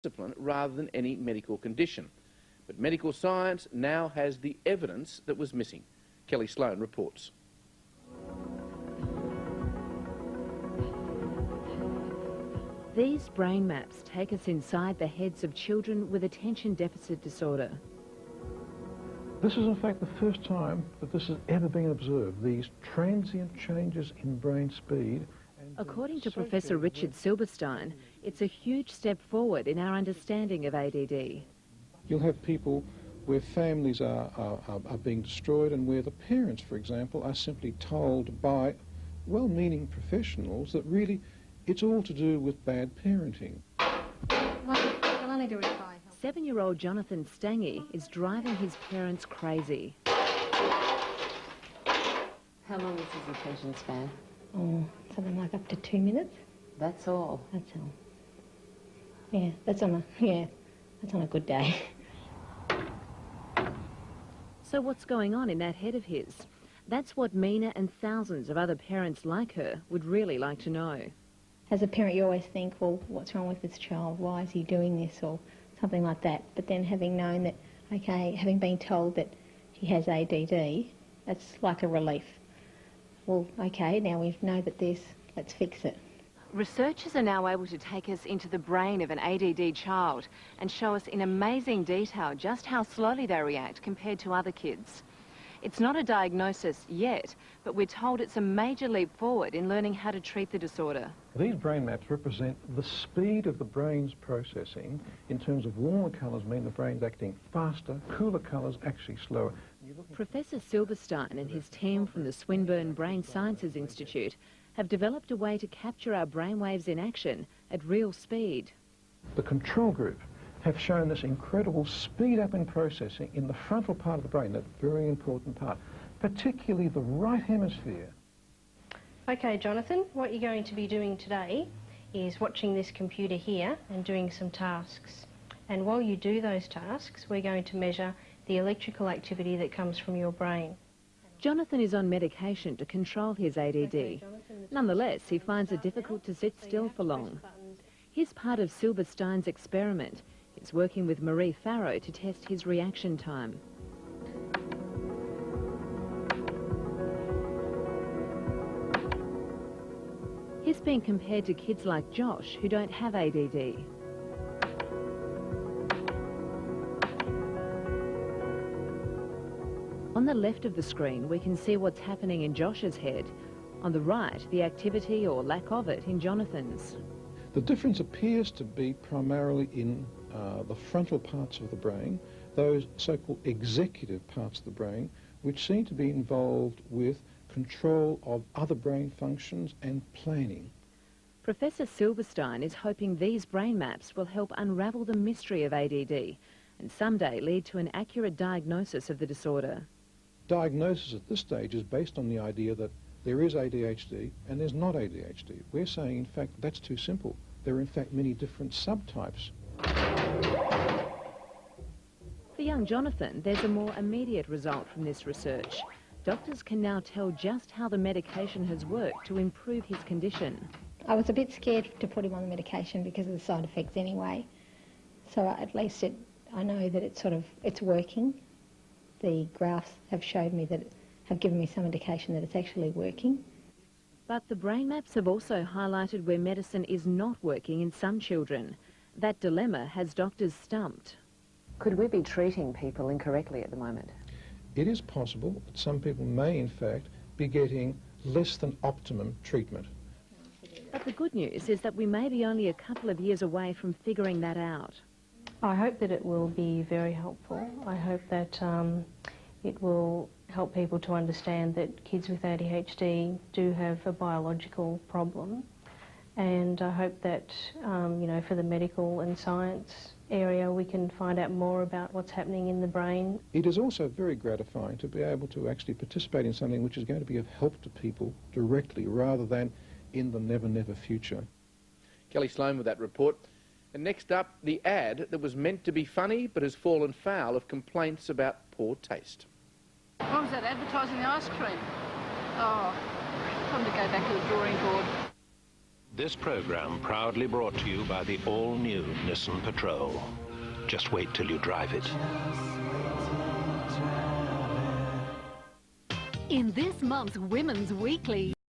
discipline rather than any medical condition. But medical science now has the evidence that was missing. Kelly Sloan reports. These brain maps take us inside the heads of children with attention deficit disorder. This is in fact the first time that this has ever been observed, these transient changes in brain speed. According to Professor Richard Silberstein, it's a huge step forward in our understanding of ADD. You'll have people where families are being destroyed and where the parents, for example, are simply told by well-meaning professionals that really it's all to do with bad parenting. 7-year-old Jonathan Stangy is driving his parents crazy. How long is his attention span? Oh, something like up to 2 minutes. That's all? That's all. Yeah, that's on a good day. So what's going on in that head of his? That's what Mina and thousands of other parents like her would really like to know. As a parent, you always think, well, what's wrong with this child? Why is he doing this? Or something like that. But then having known that, okay, having been told that he has ADD, that's like a relief. Well, okay, now we know that let's fix it. Researchers are now able to take us into the brain of an ADD child and show us in amazing detail just how slowly they react compared to other kids. It's not a diagnosis yet, but we're told it's a major leap forward in learning how to treat the disorder. These brain maps represent the speed of the brain's processing. In terms of warmer colours mean the brain's acting faster, cooler colours actually slower. Professor Silberstein and his team from the Swinburne Brain Sciences Institute have developed a way to capture our brainwaves in action at real speed. The control group have shown this incredible speed up in processing in the frontal part of the brain, that very important part, particularly the right hemisphere. Okay, Jonathan, what you're going to be doing today is watching this computer here and doing some tasks. And while you do those tasks, we're going to measure the electrical activity that comes from your brain. Jonathan is on medication to control his ADD. Nonetheless, he finds it difficult to sit still for long. He's part of Silberstein's experiment. He's working with Marie Farrow to test his reaction time. He's being compared to kids like Josh who don't have ADD. On the left of the screen, we can see what's happening in Josh's head. On the right, the activity or lack of it in Jonathan's. The difference appears to be primarily in the frontal parts of the brain, those so-called executive parts of the brain, which seem to be involved with control of other brain functions and planning. Professor Silberstein is hoping these brain maps will help unravel the mystery of ADD and someday lead to an accurate diagnosis of the disorder. Diagnosis at this stage is based on the idea that there is ADHD and there's not ADHD. We're saying, in fact, that's too simple. There are, in fact, many different subtypes. For young Jonathan, there's a more immediate result from this research. Doctors can now tell just how the medication has worked to improve his condition. I was a bit scared to put him on the medication because of the side effects anyway. So at least I know that it's working. The graphs have showed me that, have given me some indication that it's actually working. But the brain maps have also highlighted where medicine is not working in some children. That dilemma has doctors stumped. Could we be treating people incorrectly at the moment? It is possible that some people may, in fact, be getting less than optimum treatment. But the good news is that we may be only a couple of years away from figuring that out. I hope that it will be very helpful. I hope that it will help people to understand that kids with ADHD do have a biological problem. And I hope that, for the medical and science area, we can find out more about what's happening in the brain. It is also very gratifying to be able to actually participate in something which is going to be of help to people directly rather than in the never, never future. Kelly Sloan with that report. And next up, the ad that was meant to be funny but has fallen foul of complaints about poor taste. What was that, advertising the ice cream? Oh, time to go back to the drawing board. This programme proudly brought to you by the all-new Nissan Patrol. Just wait till you drive it. In this month's Women's Weekly.